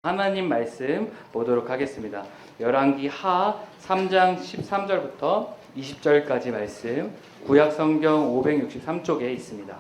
하나님 말씀 보도록 하겠습니다. 열왕기 하 3장 13절부터 20절까지 말씀, 구약 성경 563쪽에 있습니다.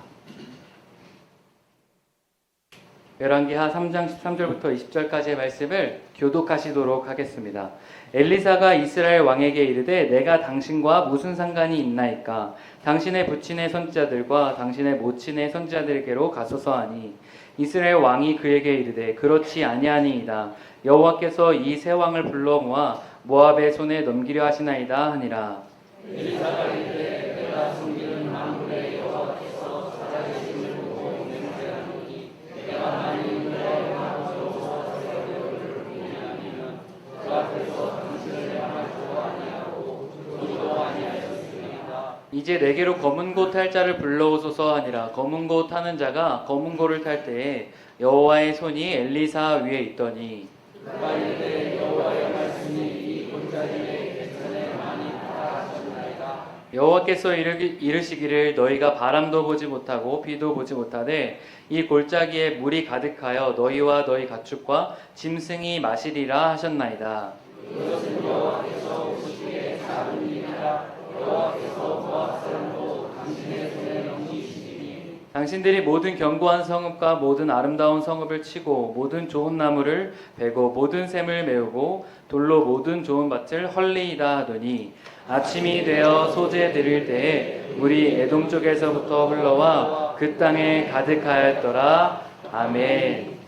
열왕기 하 3장 13절부터 20절까지의 말씀을 교독하시도록 하겠습니다. 엘리사가 이스라엘 왕에게 이르되 내가 당신과 무슨 상관이 있나이까? 당신의 부친의 선지자들과 당신의 모친의 선지자들에게로 가소서 하니 이스라엘 왕이 그에게 이르되 그렇지 아니하니이다. 여호와께서 이 세 왕을 불러 모아 모압의 손에 넘기려 하시나이다 하니라. 엘리사가 이르되 내가 섬기는 만군의 여호와께서 살아계심을 보고 맹세하노니 내가 만일 그의 영광스러워서 세월을 보이냐면 그 앞에서 당신을 향할 수 아니하고 두지도 아니하였으리이다. 이제 내게로 검은 고 탈 자를 불러오소서 하니라. 검은 고 타는 자가 검은 고를 탈 때에 여호와의 손이 엘리사 위에 있더니 그가 이르되 여호와의 말씀이 이 골짜기에 개천에 많이 타하셨나이다. 여호와께서 이르시기를 너희가 바람도 보지 못하고 비도 보지 못하되 이 골짜기에 물이 가득하여 너희와 너희 가축과 짐승이 마시리라 하셨나이다. 이것은 여호와께서 오시기에 작은 일이라. 여호와께서 모압 사람도 당신의 손에 넘기시리니 당신들이 모든 견고한 성읍과 모든 아름다운 성읍을 치고 모든 좋은 나무를 베고 모든 샘을 메우고 돌로 모든 좋은 밭을 헐리이다 하더니 아침이 되어 소재 들일 때에 물이 에돔 쪽에서부터 흘러와 그 땅에 가득하였더라. 아멘.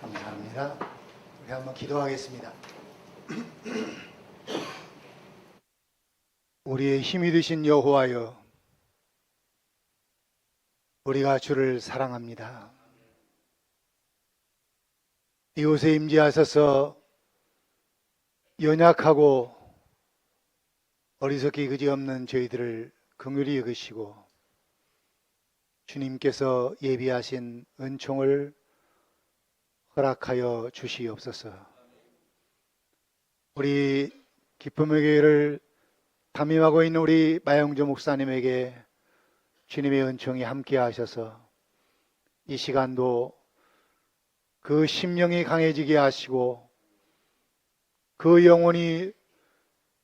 감사합니다. 우리 한번 기도하겠습니다. 우리의 힘이 되신 여호와여, 우리가 주를 사랑합니다. 이곳에 임재하셔서 연약하고 어리석기 그지없는 저희들을 긍휼히 여기시고 주님께서 예비하신 은총을 허락하여 주시옵소서. 우리 기쁨의 교회를 담임하고 있는 우리 마영조 목사님에게 주님의 은총이 함께 하셔서 이 시간도 그 심령이 강해지게 하시고 그 영혼이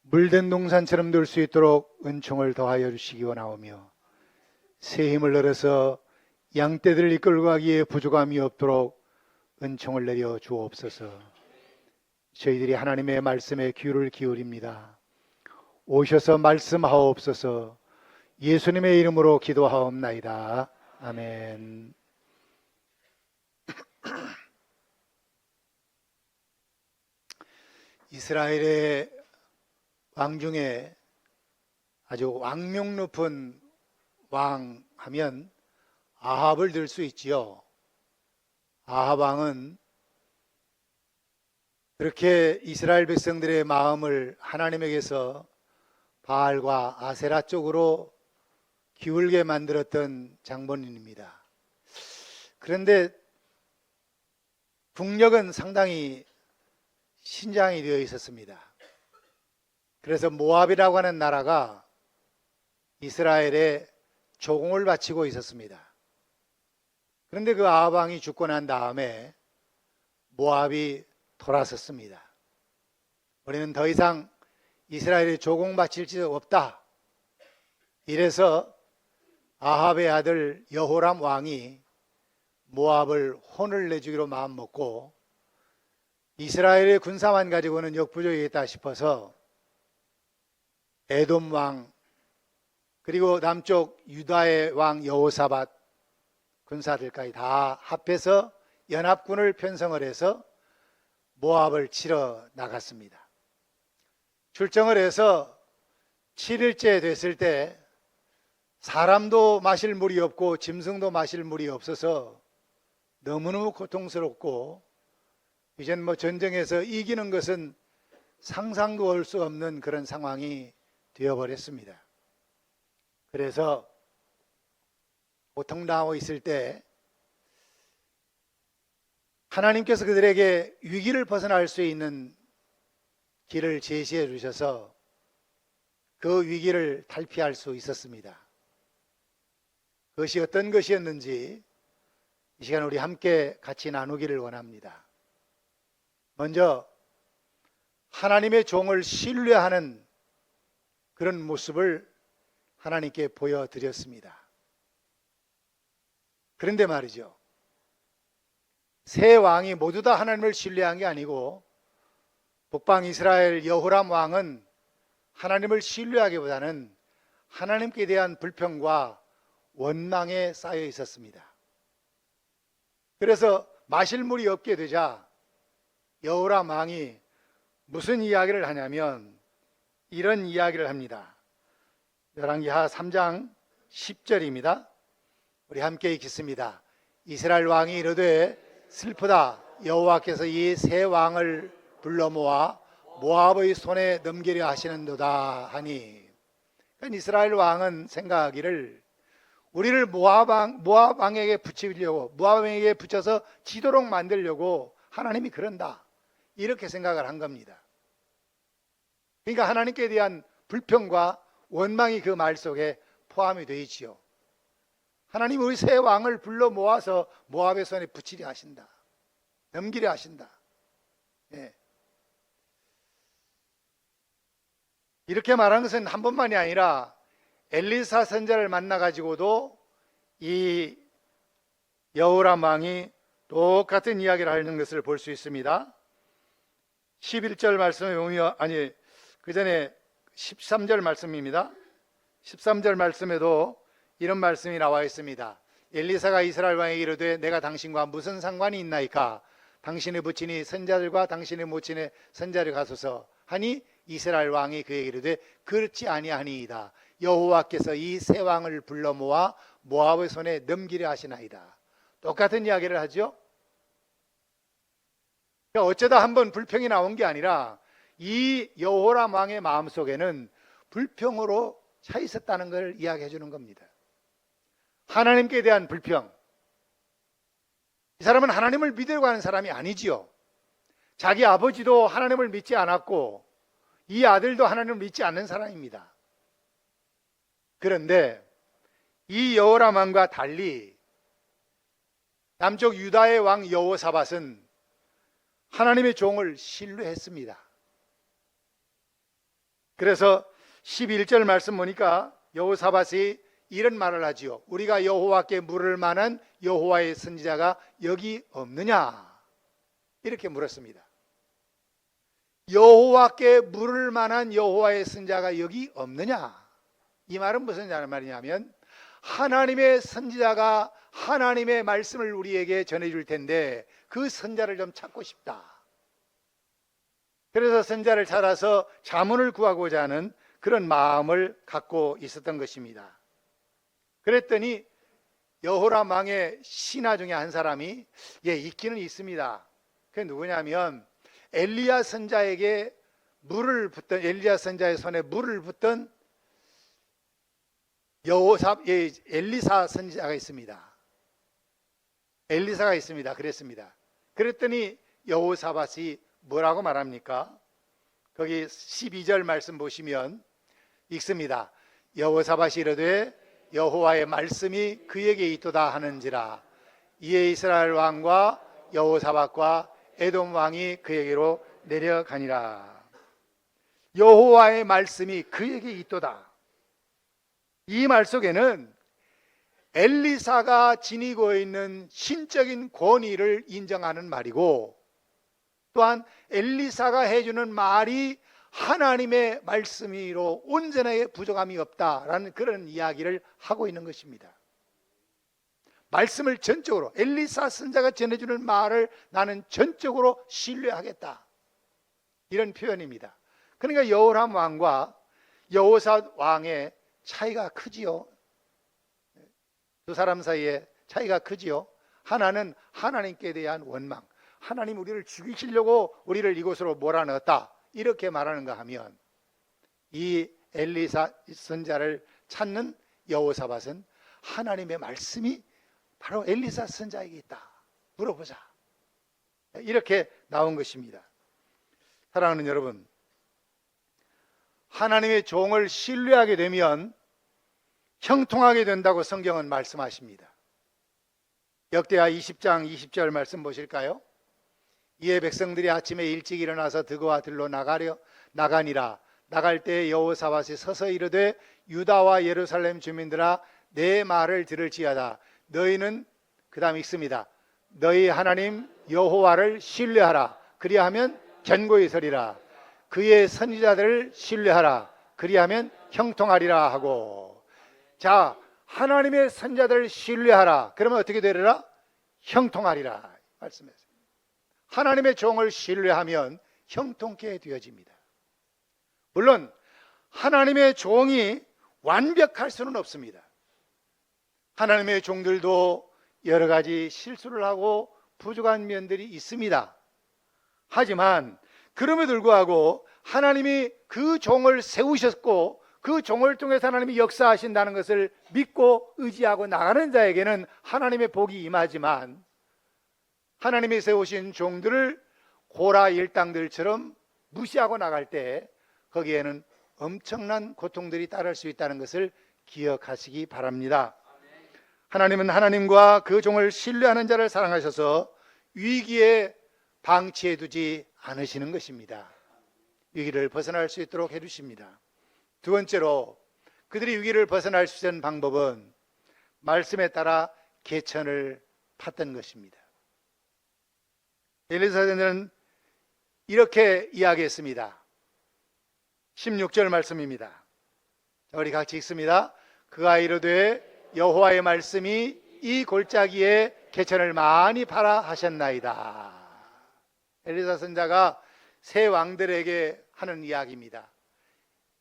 물된 동산처럼 될 수 있도록 은총을 더하여 주시기 원하오며 새 힘을 얻어서 양떼들을 이끌고 가기에 부족함이 없도록 은총을 내려 주옵소서. 저희들이 하나님의 말씀에 귀를 기울입니다. 오셔서 말씀하옵소서. 예수님의 이름으로 기도하옵나이다. 아멘. 이스라엘의 왕 중에 아주 왕명 높은 왕 하면 아합을 들 수 있지요. 아합 왕은 그렇게 이스라엘 백성들의 마음을 하나님에게서 바알과 아세라 쪽으로 기울게 만들었던 장본인입니다. 그런데 국력은 상당히 신장이 되어 있었습니다. 그래서 모압이라고 하는 나라가 이스라엘에 조공을 바치고 있었습니다. 그런데 그 아합 왕이 죽고 난 다음에 모압이 돌아섰습니다. 우리는 더 이상 이스라엘에 조공 바칠 수 없다. 이래서 아합의 아들 여호람 왕이 모압을 혼을 내주기로 마음먹고 이스라엘의 군사만 가지고는 역부족이겠다 싶어서 에돔 왕 그리고 남쪽 유다의 왕 여호사밧 군사들까지 다 합해서 연합군을 편성을 해서 모압을 치러 나갔습니다. 출정을 해서 7일째 됐을 때 사람도 마실 물이 없고 짐승도 마실 물이 없어서 너무너무 고통스럽고 이젠 전쟁에서 이기는 것은 상상도 할 수 없는 그런 상황이 되어버렸습니다. 그래서 고통당하고 있을 때 하나님께서 그들에게 위기를 벗어날 수 있는 길을 제시해 주셔서 그 위기를 탈피할 수 있었습니다. 그것이 어떤 것이었는지 이 시간 우리 함께 같이 나누기를 원합니다. 먼저 하나님의 종을 신뢰하는 그런 모습을 하나님께 보여드렸습니다. 그런데 말이죠, 세 왕이 모두 다 하나님을 신뢰한 게 아니고 북방 이스라엘 여호람 왕은 하나님을 신뢰하기보다는 하나님께 대한 불평과 원망에 쌓여 있었습니다. 그래서 마실 물이 없게 되자 여호람 왕이 무슨 이야기를 하냐면 이런 이야기를 합니다. 열왕기하 3장 10절입니다. 우리 함께 읽겠습니다. 이스라엘 왕이 이르되 슬프다, 여호와께서 이 세 왕을 불러 모아 모압의 손에 넘기려 하시는도다 하니, 그러니까 이스라엘 왕은 생각하기를 우리를 모압 왕에게 붙이려고, 모압 왕에게 붙여서 지도록 만들려고 하나님이 그런다, 이렇게 생각을 한 겁니다. 그러니까 하나님께 대한 불평과 원망이 그 말 속에 포함이 되어 있지요. 하나님 우리 세 왕을 불러 모아서 모압의 손에 붙이려 하신다, 넘기려 하신다. 예. 이렇게 말한 것은 한 번만이 아니라 엘리사 선지자를 만나가지고도 이 여호람 왕이 똑같은 이야기를 하는 것을 볼 수 있습니다. 11절 말씀에 보면, 그 전에 13절 말씀입니다. 13절 말씀에도 이런 말씀이 나와 있습니다. 엘리사가 이스라엘 왕에게 이르되 내가 당신과 무슨 상관이 있나이까? 당신의 부친이 선자들과 당신의 모친의 선자를 가소서 하니, 이스라엘 왕이 그에게 이르되 그렇지 아니하니이다. 여호와께서 이 세 왕을 불러 모아 모압의 손에 넘기려 하시나이다. 똑같은 이야기를 하죠. 그러니까 어쩌다 한번 불평이 나온 게 아니라 이 여호람 왕의 마음속에는 불평으로 차 있었다는 걸 이야기해 주는 겁니다. 하나님께 대한 불평. 이 사람은 하나님을 믿으려고 하는 사람이 아니지요. 자기 아버지도 하나님을 믿지 않았고 이 아들도 하나님을 믿지 않는 사람입니다. 그런데 이 여호람 왕과 달리 남쪽 유다의 왕 여호사밧은 하나님의 종을 신뢰했습니다. 그래서 11절 말씀 보니까 여호사밧이 이런 말을 하지요. 우리가 여호와께 물을 만한 여호와의 선지자가 여기 없느냐? 이렇게 물었습니다. 여호와께 물을 만한 여호와의 선지자가 여기 없느냐? 이 말은 무슨 말이냐면 하나님의 선지자가 하나님의 말씀을 우리에게 전해줄 텐데 그 선지자를 좀 찾고 싶다. 그래서 선지자를 찾아서 자문을 구하고자 하는 그런 마음을 갖고 있었던 것입니다. 그랬더니 여호람 왕의 신하 중에 한 사람이 있기는 있습니다. 그게 누구냐면 엘리야 선지자에게 물을 붓던, 엘리야 선지자의 손에 물을 붓던 엘리사 선지자가 있습니다. 엘리사가 있습니다. 그랬습니다. 그랬더니 여호사밧이 뭐라고 말합니까? 거기 12절 말씀 보시면 읽습니다. 여호사밧이 이르되 여호와의 말씀이 그에게 있도다 하는지라. 이에 이스라엘 왕과 여호사밧과 에돔 왕이 그에게로 내려가니라. 여호와의 말씀이 그에게 있도다. 이 말 속에는 엘리사가 지니고 있는 신적인 권위를 인정하는 말이고, 또한 엘리사가 해주는 말이 하나님의 말씀이로 온전하게 부족함이 없다라는 그런 이야기를 하고 있는 것입니다. 말씀을 전적으로, 엘리사 선지자가 전해주는 말을 나는 전적으로 신뢰하겠다, 이런 표현입니다. 그러니까 여호람 왕과 여호사밧 왕의 차이가 크지요. 두 사람 사이에 차이가 크지요. 하나는 하나님께 대한 원망, 하나님 우리를 죽이시려고 우리를 이곳으로 몰아넣었다, 이렇게 말하는가 하면, 이 엘리사 선지자를 찾는 여호사밧은 하나님의 말씀이 바로 엘리사 선지자에게 있다, 물어보자, 이렇게 나온 것입니다. 사랑하는 여러분, 하나님의 종을 신뢰하게 되면 형통하게 된다고 성경은 말씀하십니다. 역대하 20장 20절 말씀 보실까요? 이에 백성들이 아침에 일찍 일어나서 드거와 들로 나가니라. 나갈 때 여호사밧이 서서 이르되 유다와 예루살렘 주민들아 내 말을 들을지어다. 너희는 그 다음 읽습니다. 너희 하나님 여호와를 신뢰하라. 그리하면 견고히 서리라. 그의 선지자들을 신뢰하라. 그리하면 형통하리라 하고. 자, 하나님의 선지자들을 신뢰하라. 그러면 어떻게 되리라? 형통하리라 말씀했어요. 하나님의 종을 신뢰하면 형통케 되어집니다. 물론 하나님의 종이 완벽할 수는 없습니다. 하나님의 종들도 여러 가지 실수를 하고 부족한 면들이 있습니다. 하지만 그럼에도 불구하고 하나님이 그 종을 세우셨고 그 종을 통해서 하나님이 역사하신다는 것을 믿고 의지하고 나가는 자에게는 하나님의 복이 임하지만, 하나님이 세우신 종들을 고라 일당들처럼 무시하고 나갈 때 거기에는 엄청난 고통들이 따를 수 있다는 것을 기억하시기 바랍니다. 하나님은 하나님과 그 종을 신뢰하는 자를 사랑하셔서 위기에 방치해 두지 않으시는 것입니다. 위기를 벗어날 수 있도록 해주십니다. 두 번째로 그들이 위기를 벗어날 수 있는 방법은 말씀에 따라 개천을 팠던 것입니다. 엘리사는 이렇게 이야기했습니다. 16절 말씀입니다. 우리 같이 읽습니다. 그가 이르되 여호와의 말씀이 이 골짜기에 개천을 많이 파라 하셨나이다. 엘리사 선지자가 세 왕들에게 하는 이야기입니다.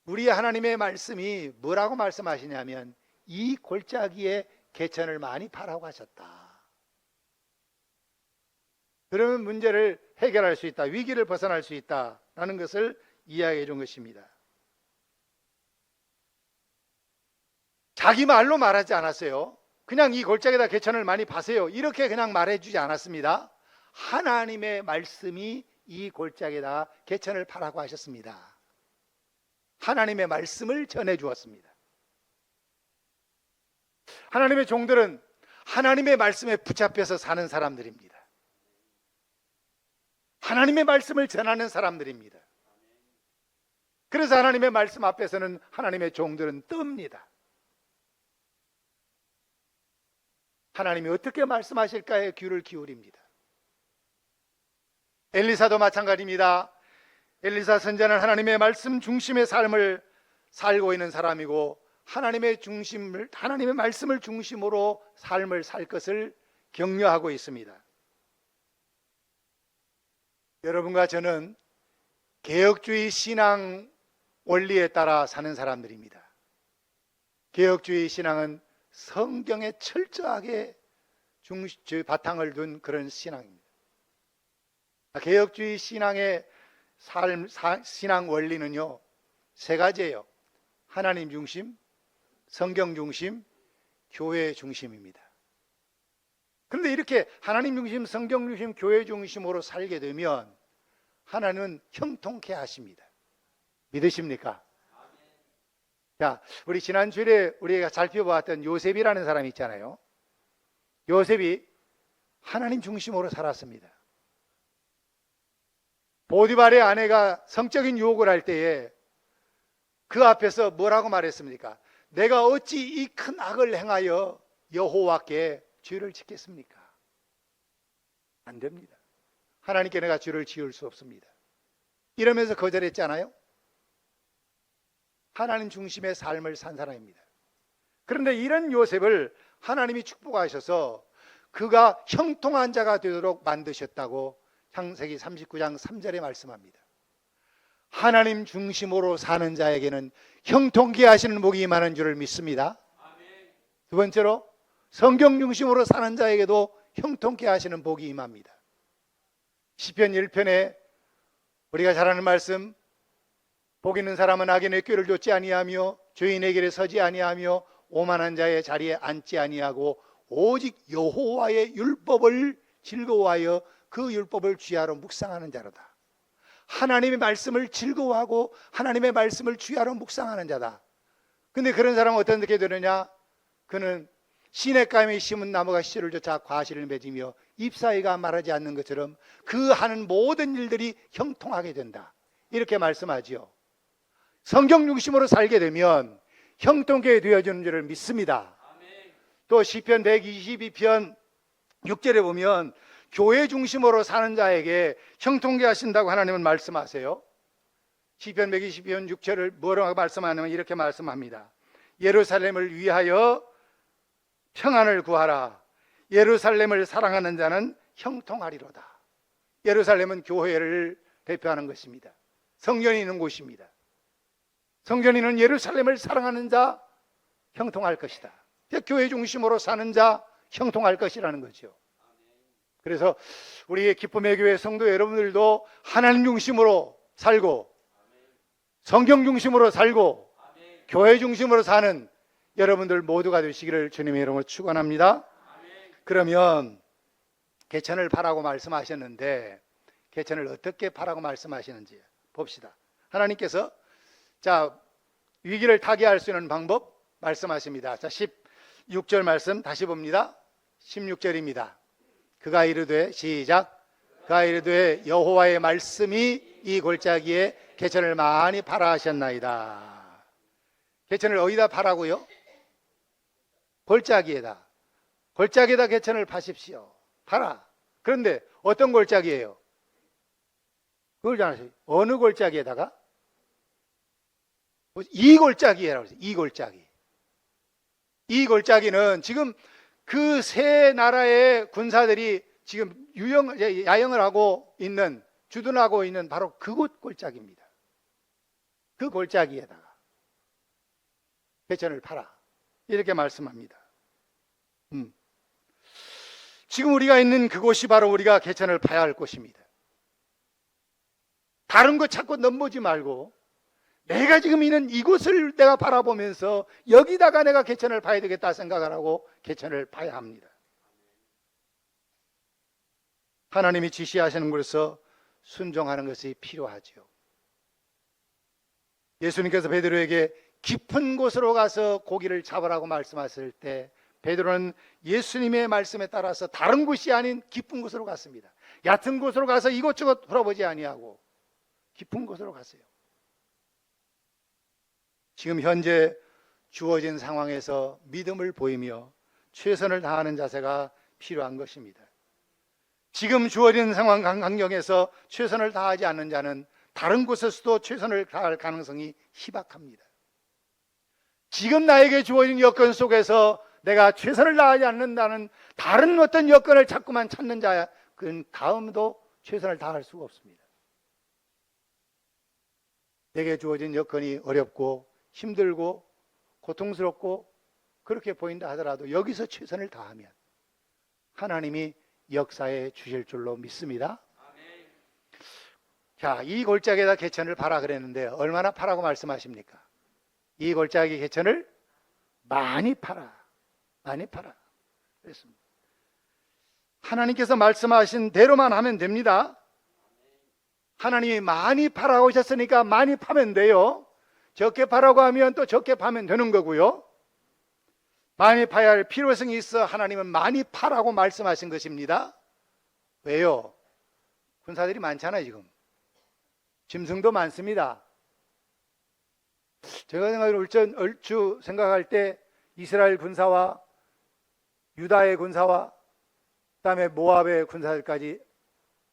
우리 하나님의 말씀이 뭐라고 말씀하시냐면 이 골짜기에 개천을 많이 파라고 하셨다. 그러면 문제를 해결할 수 있다, 위기를 벗어날 수 있다라는 것을 이야기해 준 것입니다. 자기 말로 말하지 않았어요. 그냥 이 골짜기에다 개천을 많이 파세요 이렇게 그냥 말해주지 않았습니다. 하나님의 말씀이 이 골짜기에다 개천을 파라고 하셨습니다. 하나님의 말씀을 전해 주었습니다. 하나님의 종들은 하나님의 말씀에 붙잡혀서 사는 사람들입니다. 하나님의 말씀을 전하는 사람들입니다. 그래서 하나님의 말씀 앞에서는 하나님의 종들은 뜹니다. 하나님이 어떻게 말씀하실까에 귀를 기울입니다. 엘리사도 마찬가지입니다. 엘리사 선지자는 하나님의 말씀 중심의 삶을 살고 있는 사람이고 하나님의 말씀을 중심으로 삶을 살 것을 격려하고 있습니다. 여러분과 저는 개혁주의 신앙 원리에 따라 사는 사람들입니다. 개혁주의 신앙은 성경에 철저하게 바탕을 둔 그런 신앙입니다. 개혁주의 신앙의 신앙 원리는요, 세 가지예요. 하나님 중심, 성경 중심, 교회 중심입니다. 그런데 이렇게 하나님 중심, 성경 중심, 교회 중심으로 살게 되면 하나님은 형통케 하십니다. 믿으십니까? 자, 우리 지난 주일에 우리가 살펴보았던 요셉이라는 사람이 있잖아요. 요셉이 하나님 중심으로 살았습니다. 보디발의 아내가 성적인 유혹을 할 때에 그 앞에서 뭐라고 말했습니까? 내가 어찌 이 큰 악을 행하여 여호와께 죄를 짓겠습니까? 안 됩니다. 하나님께 내가 죄를 지을 수 없습니다. 이러면서 거절했잖아요. 하나님 중심의 삶을 산 사람입니다. 그런데 이런 요셉을 하나님이 축복하셔서 그가 형통한 자가 되도록 만드셨다고 창세기 39장 3절에 말씀합니다. 하나님 중심으로 사는 자에게는 형통케 하시는 복이 임하는 줄을 믿습니다. 두 번째로 성경 중심으로 사는 자에게도 형통케 하시는 복이 임합니다. 시편 1편에 우리가 잘 아는 말씀, 복 있는 사람은 악인의 꾀를 좇지 아니하며 죄인의 길에 서지 아니하며 오만한 자의 자리에 앉지 아니하고 오직 여호와의 율법을 즐거워하여 그 율법을 주야로 묵상하는 자로다. 하나님의 말씀을 즐거워하고 하나님의 말씀을 주야로 묵상하는 자다. 근데 그런 사람은 어떻게 되느냐? 그는 시냇가에 심은 나무가 씨를 쫓아 과실을 맺으며 잎사이가 마르지 않는 것처럼 그 하는 모든 일들이 형통하게 된다. 이렇게 말씀하지요. 성경 중심으로 살게 되면 형통하게 되어지는 줄을 믿습니다. 또 시편 122편 6절에 보면 교회 중심으로 사는 자에게 형통하게 하신다고 하나님은 말씀하세요. 시편 122편 6절을 뭐라고 말씀하냐면 이렇게 말씀합니다. 예루살렘을 위하여 평안을 구하라. 예루살렘을 사랑하는 자는 형통하리로다. 예루살렘은 교회를 대표하는 것입니다. 성전이 있는 곳입니다. 성전이 있는 예루살렘을 사랑하는 자 형통할 것이다. 교회 중심으로 사는 자 형통할 것이라는 거죠. 그래서 우리 기쁨의 교회 성도 여러분들도 하나님 중심으로 살고 성경 중심으로 살고 교회 중심으로 사는 여러분들 모두가 되시기를 주님의 이름으로 축원합니다. 그러면 개천을 파라고 말씀하셨는데 개천을 어떻게 파라고 말씀하시는지 봅시다. 하나님께서 위기를 타개할 수 있는 방법 말씀하십니다. 16절 말씀 다시 봅니다. 16절입니다. 그가 이르되 시작. 그가 이르되 여호와의 말씀이 이 골짜기에 개천을 많이 파라 하셨나이다. 개천을 어디다 파라고요? 골짜기에다. 골짜기에다 개천을 파십시오. 파라. 그런데 어떤 골짜기예요? 그걸 잘 아세요? 어느 골짜기에다가? 이 골짜기라고 했어요. 이 골짜기. 이 골짜기는 지금 그 세 나라의 군사들이 지금 야영을 하고 있는, 주둔하고 있는 바로 그곳 골짜기입니다. 그 골짜기에다가 개천을 파라. 이렇게 말씀합니다. 지금 우리가 있는 그곳이 바로 우리가 개천을 파야 할 곳입니다. 다른 거 찾고 넘보지 말고 내가 지금 있는 이곳을 내가 바라보면서 여기다가 내가 개천을 파야 되겠다 생각을 하고 개천을 파야 합니다. 하나님이 지시하시는 곳에서 순종하는 것이 필요하죠. 예수님께서 베드로에게 깊은 곳으로 가서 고기를 잡으라고 말씀하실 때 베드로는 예수님의 말씀에 따라서 다른 곳이 아닌 깊은 곳으로 갔습니다. 얕은 곳으로 가서 이곳저곳 돌아보지 아니하고 깊은 곳으로 갔어요. 지금 현재 주어진 상황에서 믿음을 보이며 최선을 다하는 자세가 필요한 것입니다. 지금 주어진 상황 환경에서 최선을 다하지 않는 자는 다른 곳에서도 최선을 다할 가능성이 희박합니다. 지금 나에게 주어진 여건 속에서 내가 최선을 다하지 않는다는 다른 어떤 여건을 자꾸만 찾는 자야, 그 다음도 최선을 다할 수가 없습니다. 내게 주어진 여건이 어렵고 힘들고 고통스럽고 그렇게 보인다 하더라도 여기서 최선을 다하면 하나님이 역사해 주실 줄로 믿습니다. 자, 이 골짜기에다 개천을 파라 그랬는데 얼마나 파라고 말씀하십니까? 이 골짜기 개천을 많이 파라. 많이 파라. 그랬습니다. 하나님께서 말씀하신 대로만 하면 됩니다. 하나님이 많이 파라고 하셨으니까 많이 파면 돼요. 적게 파라고 하면 또 적게 파면 되는 거고요. 많이 파야 할 필요성이 있어 하나님은 많이 파라고 말씀하신 것입니다. 왜요? 군사들이 많잖아요. 지금 짐승도 많습니다. 제가 생각하기로 얼추 생각할 때 이스라엘 군사와 유다의 군사와 그다음에 모압의 군사들까지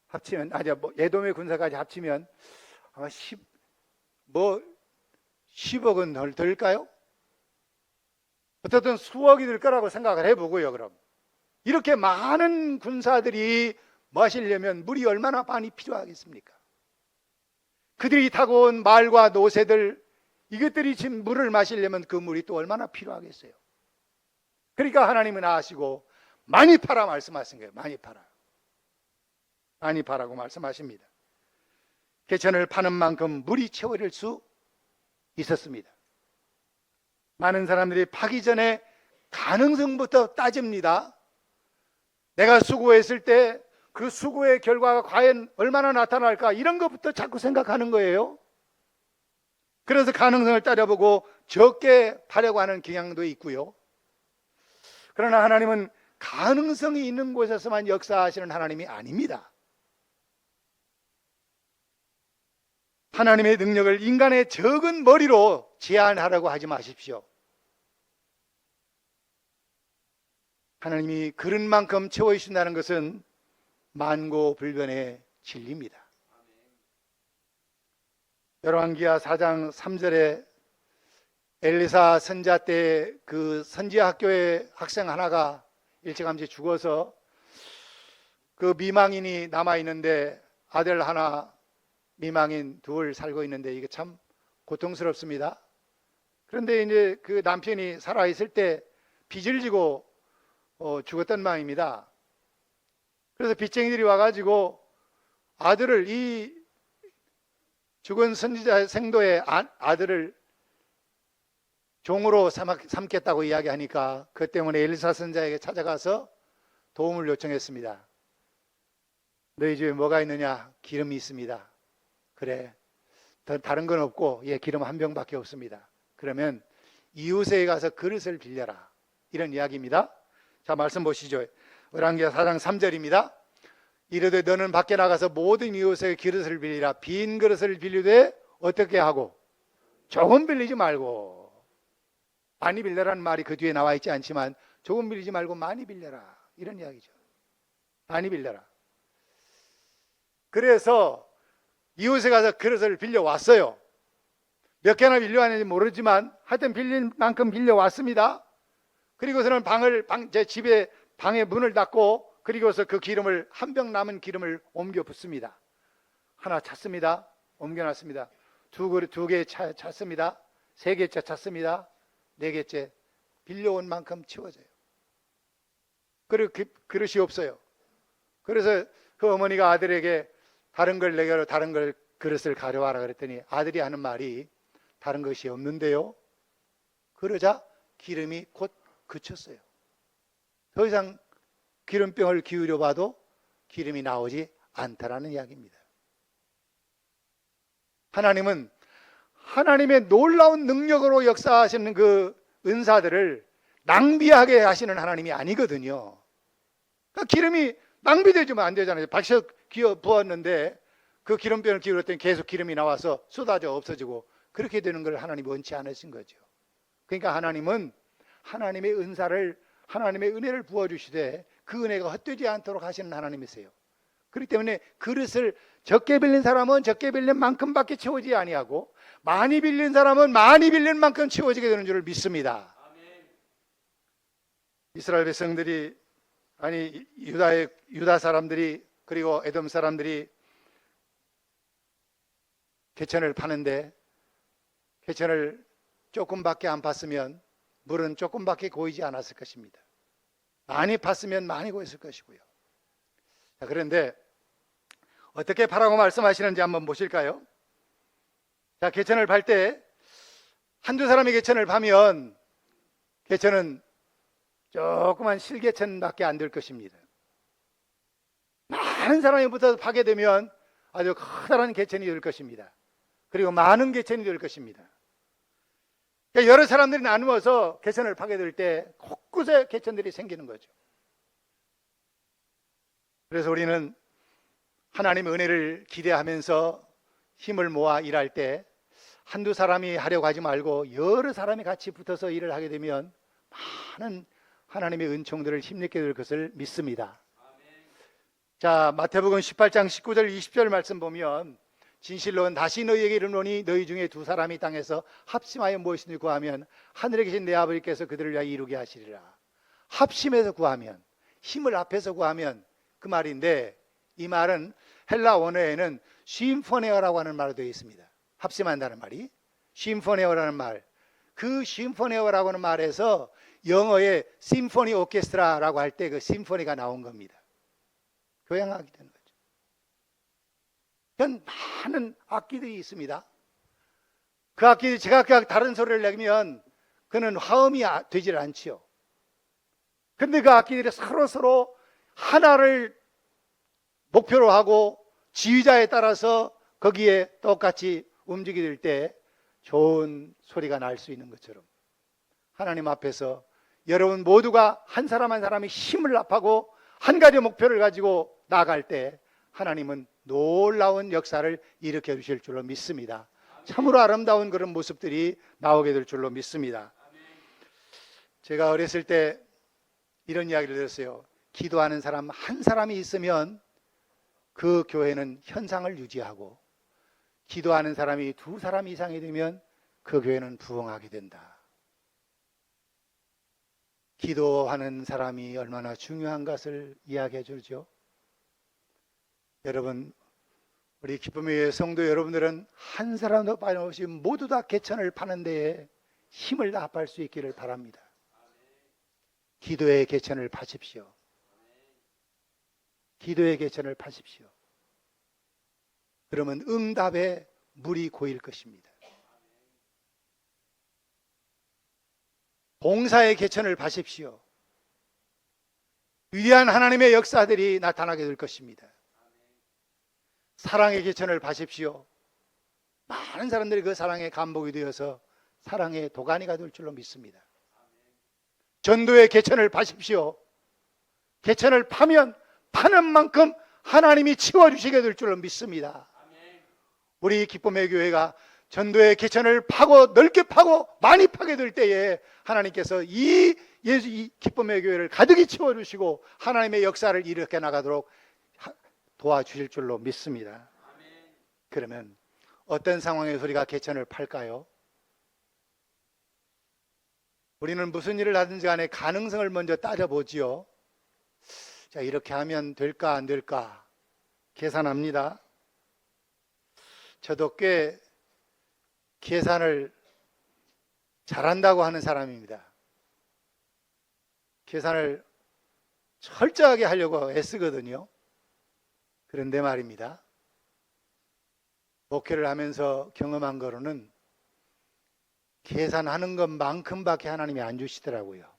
합치면, 에돔의 군사까지 합치면 아마 10억은 될까요? 어쨌든 수억이 될 거라고 생각을 해보고요. 그럼 이렇게 많은 군사들이 마시려면 물이 얼마나 많이 필요하겠습니까? 그들이 타고 온 말과 노새들, 이것들이 지금 물을 마시려면 그 물이 또 얼마나 필요하겠어요? 그러니까 하나님은 아시고 많이 파라 말씀하신 거예요. 많이 파라. 많이 파라고 말씀하십니다. 개천을 파는 만큼 물이 채워질 수 있었습니다. 많은 사람들이 파기 전에 가능성부터 따집니다. 내가 수고했을 때 그 수고의 결과가 과연 얼마나 나타날까, 이런 것부터 자꾸 생각하는 거예요. 그래서 가능성을 따져보고 적게 파려고 하는 경향도 있고요. 그러나 하나님은 가능성이 있는 곳에서만 역사하시는 하나님이 아닙니다. 하나님의 능력을 인간의 적은 머리로 제한하라고 하지 마십시오. 하나님이 그릇만큼 채워주신다는 것은 만고불변의 진리입니다. 열왕기하 4장 3절에 엘리사 선지자 때 그 선지자 학교의 학생 하나가 일찌감치 죽어서 그 미망인이 남아있는데 아들 하나, 미망인 둘 살고 있는데 이게 참 고통스럽습니다. 그런데 이제 그 남편이 살아있을 때 빚을 지고 죽었던 모양입니다. 그래서 빚쟁이들이 와가지고 아들을, 이 죽은 선지자 생도의 아들을 종으로 삼겠다고 이야기하니까 그 때문에 엘리사 선지자에게 찾아가서 도움을 요청했습니다. 너희 집에 뭐가 있느냐? 기름이 있습니다. 그래, 다른 건 없고, 예, 기름 한 병밖에 없습니다. 그러면 이웃에게 가서 그릇을 빌려라, 이런 이야기입니다. 자, 말씀 보시죠. 열왕기하 4장 3절입니다. 이르되 너는 밖에 나가서 모든 이웃에게 그릇을 빌리라. 빈 그릇을 빌리되 어떻게 하고? 조금 빌리지 말고. 많이 빌려라는 말이 그 뒤에 나와 있지 않지만 조금 빌리지 말고 많이 빌려라, 이런 이야기죠. 많이 빌려라. 그래서 이웃에 가서 그릇을 빌려왔어요. 몇 개나 빌려왔는지 모르지만 하여튼 빌릴 만큼 빌려왔습니다. 그리고서는 제 집에 방의 문을 닫고, 그리고서 그 기름을, 한 병 남은 기름을 옮겨 붓습니다. 하나 찼습니다. 옮겨놨습니다. 두 개 찼습니다. 세 개째 찼습니다. 네 개째. 빌려온 만큼 채워져요. 그릇이 없어요. 그래서 그 어머니가 아들에게 다른 걸 내게 다른 걸 그릇을 가져와라 그랬더니 아들이 하는 말이 다른 것이 없는데요. 그러자 기름이 곧 그쳤어요. 더 이상 기름병을 기울여 봐도 기름이 나오지 않다라는 이야기입니다. 하나님은 하나님의 놀라운 능력으로 역사하시는 그 은사들을 낭비하게 하시는 하나님이 아니거든요. 그러니까 기름이 낭비되지면 안 되잖아요. 박셔 부었는데 그 기름병을 기울였더니 계속 기름이 나와서 쏟아져 없어지고, 그렇게 되는 걸 하나님이 원치 않으신 거죠. 그러니까 하나님은 하나님의 은사를, 하나님의 은혜를 부어주시되 그 은혜가 헛되지 않도록 하시는 하나님이세요. 그렇기 때문에 그릇을 적게 빌린 사람은 적게 빌린 만큼밖에 채우지 아니하고, 많이 빌린 사람은 많이 빌린 만큼 채워지게 되는 줄을 믿습니다. 이스라엘 백성들이, 아니 유다 사람들이, 그리고 에돔 사람들이 개천을 파는데 개천을 조금밖에 안 팠으면 물은 조금밖에 고이지 않았을 것입니다. 많이 팠으면 많이 고였을 것이고요. 자, 그런데 어떻게 파라고 말씀하시는지 한번 보실까요? 자, 개천을 팔 때 한두 사람이 개천을 파면 개천은 조그만 실개천밖에 안 될 것입니다. 많은 사람이 붙어서 파게 되면 아주 커다란 개천이 될 것입니다. 그리고 많은 개천이 될 것입니다. 그러니까 여러 사람들이 나누어서 개천을 파게 될 때 곳곳에 개천들이 생기는 거죠. 그래서 우리는 하나님의 은혜를 기대하면서 힘을 모아 일할 때 한두 사람이 하려고 하지 말고 여러 사람이 같이 붙어서 일을 하게 되면 많은 하나님의 은총들을 힘내게 될 것을 믿습니다. 자, 마태복음 18장 19절 20절 말씀 보면 진실로 다시 너희에게 이르노니 너희 중에 두 사람이 땅에서 합심하여 무엇이든지 구하면 하늘에 계신 내 아버지께서 그들을 위하여 이루게 하시리라. 합심해서 구하면, 힘을 합해서 구하면, 그 말인데 이 말은 헬라 원어에는 심포네어라고 하는 말로 되어 있습니다. 합심한다는 말이 심포네어라는 말, 그 심포네어라고 하는 말에서 영어의 심포니 오케스트라라고 할 때 그 심포니가 나온 겁니다. 교향악이 되는 거죠. 그런 많은 악기들이 있습니다. 그 악기들이 제각각 다른 소리를 내면 그는 화음이 되질 않지요. 그런데 그 악기들이 서로 하나를 목표로 하고 지휘자에 따라서 거기에 똑같이 움직이게 될 때 좋은 소리가 날 수 있는 것처럼 하나님 앞에서 여러분 모두가 한 사람 한 사람이 힘을 합하고 한 가지 목표를 가지고 나아갈 때 하나님은 놀라운 역사를 일으켜 주실 줄로 믿습니다. 참으로 아름다운 그런 모습들이 나오게 될 줄로 믿습니다. 제가 어렸을 때 이런 이야기를 들었어요. 기도하는 사람 한 사람이 있으면 그 교회는 현상을 유지하고, 기도하는 사람이 두 사람 이상이 되면 그 교회는 부흥하게 된다. 기도하는 사람이 얼마나 중요한 것을 이야기해 주죠. 여러분, 우리 기쁨의 교회 성도 여러분들은 한 사람도 빠짐없이 모두 다 개천을 파는 데에 힘을 다합할 수 있기를 바랍니다. 기도의 개천을 파십시오. 기도의 개천을 파십시오. 그러면 응답에 물이 고일 것입니다. 봉사의 개천을 파십시오. 위대한 하나님의 역사들이 나타나게 될 것입니다. 사랑의 개천을 파십시오. 많은 사람들이 그 사랑에 감복이 되어서 사랑의 도가니가 될 줄로 믿습니다. 전도의 개천을 파십시오. 개천을 파면 파는 만큼 하나님이 치워주시게 될 줄로 믿습니다. 우리 기쁨의 교회가 전도의 개천을 파고 넓게 파고 많이 파게 될 때에 하나님께서 이 기쁨의 교회를 가득히 채워주시고 하나님의 역사를 일으켜 나가도록 도와주실 줄로 믿습니다. 그러면 어떤 상황에서 우리가 개천을 팔까요? 우리는 무슨 일을 하든지 간에 가능성을 먼저 따져보지요. 자, 이렇게 하면 될까 안 될까 계산합니다. 저도 꽤 계산을 잘한다고 하는 사람입니다. 계산을 철저하게 하려고 애쓰거든요. 그런데 말입니다. 목회를 하면서 경험한 거로는 계산하는 것만큼밖에 하나님이 안 주시더라고요.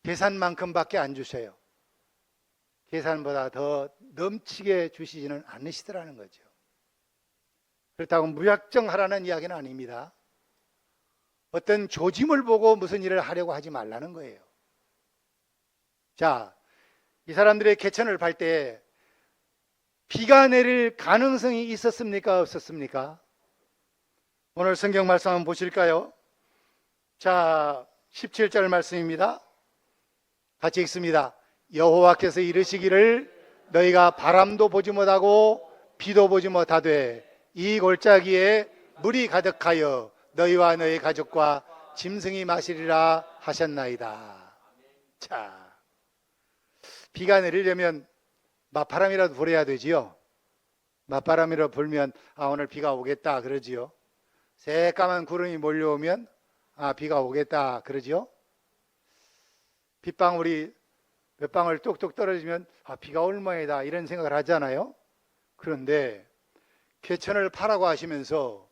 계산만큼밖에 안 주셔요. 계산보다 더 넘치게 주시지는 않으시더라는 거죠. 그렇다고 무작정하라는 이야기는 아닙니다. 어떤 조짐을 보고 무슨 일을 하려고 하지 말라는 거예요. 자, 이 사람들의 개천을 팔 때 비가 내릴 가능성이 있었습니까? 없었습니까? 오늘 성경 말씀 한번 보실까요? 자, 17절 말씀입니다. 같이 읽습니다. 여호와께서 이르시기를 너희가 바람도 보지 못하고 비도 보지 못하되 이 골짜기에 물이 가득하여 너희와 너희 가족과 짐승이 마시리라 하셨나이다. 자, 비가 내리려면 맞바람이라도 불어야 되지요. 맞바람이라도 불면 오늘 비가 오겠다 그러지요. 새까만 구름이 몰려오면 비가 오겠다 그러지요. 빗방울이 몇 방울 뚝뚝 떨어지면 비가 올 모양이다 이런 생각을 하잖아요. 그런데 개천을 파라고 하시면서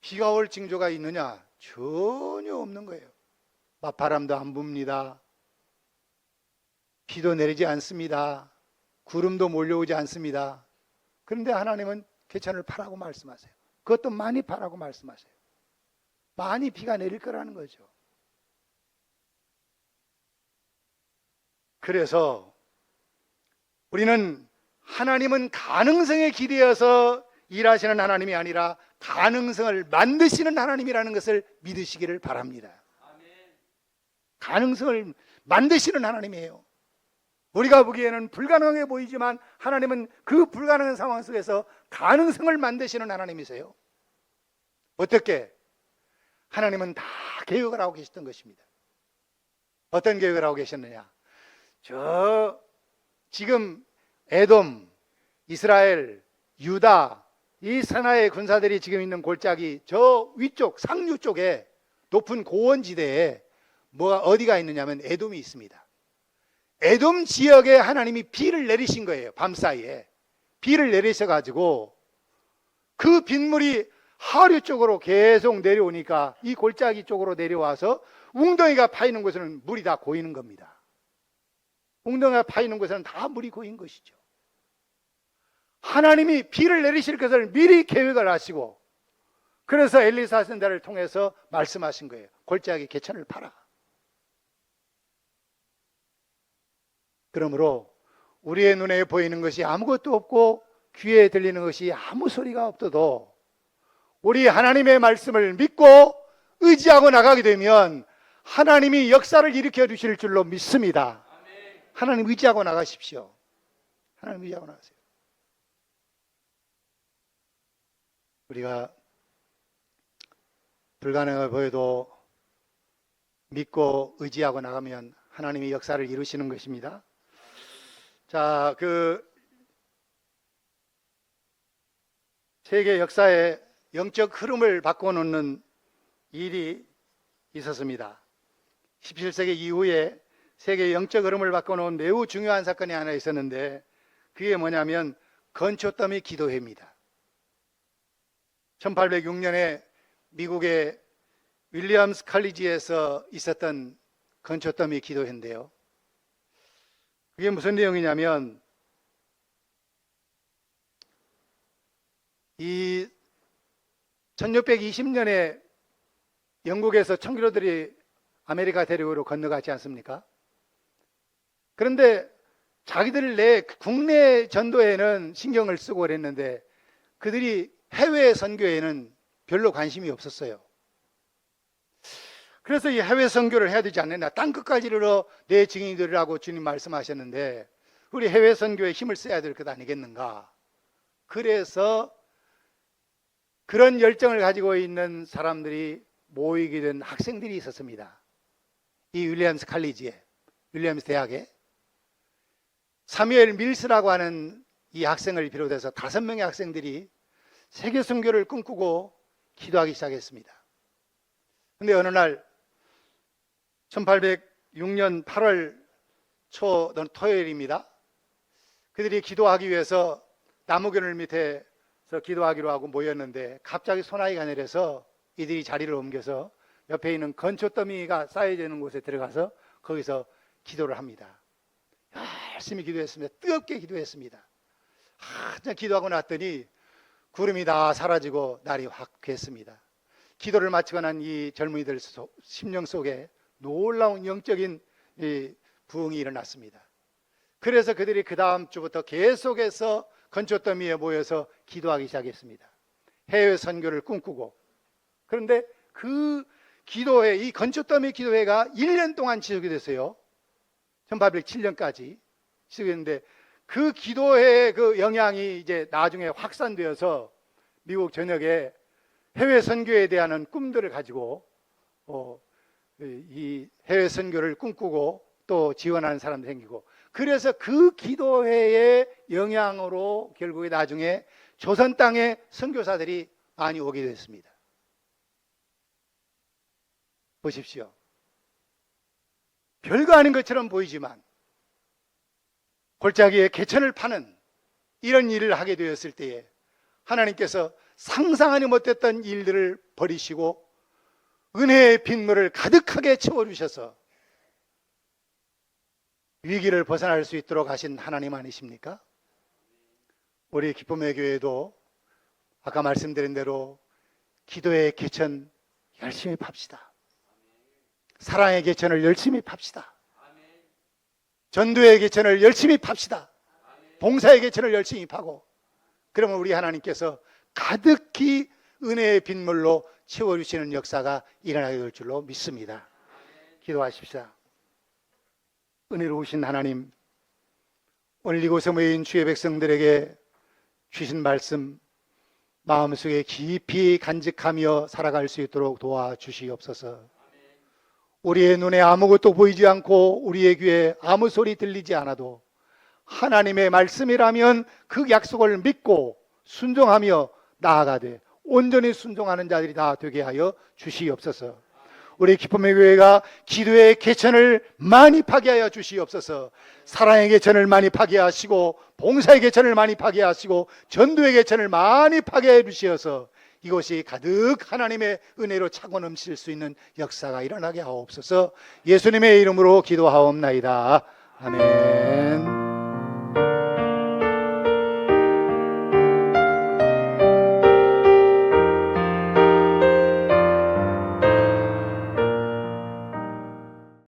비가 올 징조가 있느냐? 전혀 없는 거예요. 맞바람도 안 붑니다. 비도 내리지 않습니다. 구름도 몰려오지 않습니다. 그런데 하나님은 개천을 파라고 말씀하세요. 그것도 많이 파라고 말씀하세요. 많이 비가 내릴 거라는 거죠. 그래서 우리는 하나님은 가능성에 기대어서 일하시는 하나님이 아니라 가능성을 만드시는 하나님이라는 것을 믿으시기를 바랍니다. 가능성을 만드시는 하나님이에요. 우리가 보기에는 불가능해 보이지만 하나님은 그 불가능한 상황 속에서 가능성을 만드시는 하나님이세요. 어떻게? 하나님은 다 계획을 하고 계셨던 것입니다. 어떤 계획을 하고 계셨느냐? 지금 에돔, 이스라엘, 유다 이 산하의 군사들이 지금 있는 골짜기 저 위쪽 상류 쪽에 높은 고원지대에 어디가 있느냐면 에돔이 있습니다. 에돔 지역에 하나님이 비를 내리신 거예요. 밤사이에 비를 내리셔가지고 그 빗물이 하류 쪽으로 계속 내려오니까 이 골짜기 쪽으로 내려와서 웅덩이가 파이는 곳에는 물이 다 고이는 겁니다. 웅덩이가 파이는 곳에는 다 물이 고인 것이죠. 하나님이 비를 내리실 것을 미리 계획을 하시고 그래서 엘리사 선지자를 통해서 말씀하신 거예요. 골짜기 개천을 파라. 그러므로 우리의 눈에 보이는 것이 아무것도 없고 귀에 들리는 것이 아무 소리가 없어도 우리 하나님의 말씀을 믿고 의지하고 나가게 되면 하나님이 역사를 일으켜 주실 줄로 믿습니다. 하나님 의지하고 나가십시오. 하나님 의지하고 나가세요. 우리가 불가능해 보여도 믿고 의지하고 나가면 하나님이 역사를 이루시는 것입니다. 자, 세계 역사에 영적 흐름을 바꿔놓는 일이 있었습니다. 17세기 이후에 세계의 영적 흐름을 바꿔놓은 매우 중요한 사건이 하나 있었는데 그게 뭐냐면 건초더미 기도회입니다. 1806년에 미국의 윌리엄스 칼리지에서 있었던 건초더미 기도회인데요. 그게 무슨 내용이냐면 이 1620년에 영국에서 청교도들이 아메리카 대륙으로 건너가지 않습니까? 그런데 자기들 내 국내 전도에는 신경을 쓰고 그랬는데 그들이 해외 선교에는 별로 관심이 없었어요. 그래서 이 해외 선교를 해야 되지 않느냐, 땅끝까지 이르러 내 증인이 되리라고 주님 말씀하셨는데 우리 해외 선교에 힘을 써야 될 것 아니겠는가. 그래서 그런 열정을 가지고 있는 사람들이 모이게 된 학생들이 있었습니다. 이 윌리엄스 칼리지에, 윌리엄스 대학에 사무엘 밀스라고 하는 이 학생을 비롯해서 5명의 학생들이 세계 선교를 꿈꾸고 기도하기 시작했습니다. 그런데 어느 날 1806년 8월 초 토요일입니다. 그들이 기도하기 위해서 나무그늘 밑에서 기도하기로 하고 모였는데 갑자기 소나기가 내려서 이들이 자리를 옮겨서 옆에 있는 건초더미가 쌓여져 있는 곳에 들어가서 거기서 기도를 합니다. 열심히 기도했습니다. 뜨겁게 기도했습니다. 한참 기도하고 났더니 구름이 다 사라지고 날이 확 갰습니다. 기도를 마치고 난 이 젊은이들 심령 속에 놀라운 영적인 부흥이 일어났습니다. 그래서 그들이 그 다음 주부터 계속해서 건초더미에 모여서 기도하기 시작했습니다. 해외 선교를 꿈꾸고. 그런데 그 기도회, 이 건초더미 기도회가 1년 동안 지속이 됐어요. 1807년까지 지속했는데 그 기도회의 그 영향이 이제 나중에 확산되어서 미국 전역에 해외 선교에 대한 꿈들을 가지고 이 해외 선교를 꿈꾸고 또 지원하는 사람도 생기고, 그래서 그 기도회의 영향으로 결국에 나중에 조선 땅에 선교사들이 많이 오게 됐습니다. 보십시오. 별거 아닌 것처럼 보이지만 골짜기에 개천을 파는 이런 일을 하게 되었을 때에 하나님께서 상상하지 못했던 일들을 버리시고 은혜의 빗물을 가득하게 채워주셔서 위기를 벗어날 수 있도록 하신 하나님 아니십니까? 우리 기쁨의 교회도 아까 말씀드린 대로 기도의 개천 열심히 팝시다. 사랑의 개천을 열심히 팝시다. 전도의 개천을 열심히 팝시다. 봉사의 개천을 열심히 파고, 그러면 우리 하나님께서 가득히 은혜의 빗물로 채워주시는 역사가 일어나게 될 줄로 믿습니다. 기도하십시다. 은혜로우신 하나님, 오늘 이곳에 모인 주의 백성들에게 주신 말씀 마음속에 깊이 간직하며 살아갈 수 있도록 도와주시옵소서. 우리의 눈에 아무것도 보이지 않고 우리의 귀에 아무 소리 들리지 않아도 하나님의 말씀이라면 그 약속을 믿고 순종하며 나아가되 온전히 순종하는 자들이 다 되게 하여 주시옵소서. 우리 기쁨의 교회가 기도의 개천을 많이 파게 하여 주시옵소서. 사랑의 개천을 많이 파게 하시고 봉사의 개천을 많이 파게 하시고 전도의 개천을 많이 파게 해 주시어서 이곳이 가득 하나님의 은혜로 차고 넘칠 수 있는 역사가 일어나게 하옵소서. 예수님의 이름으로 기도하옵나이다. 아멘.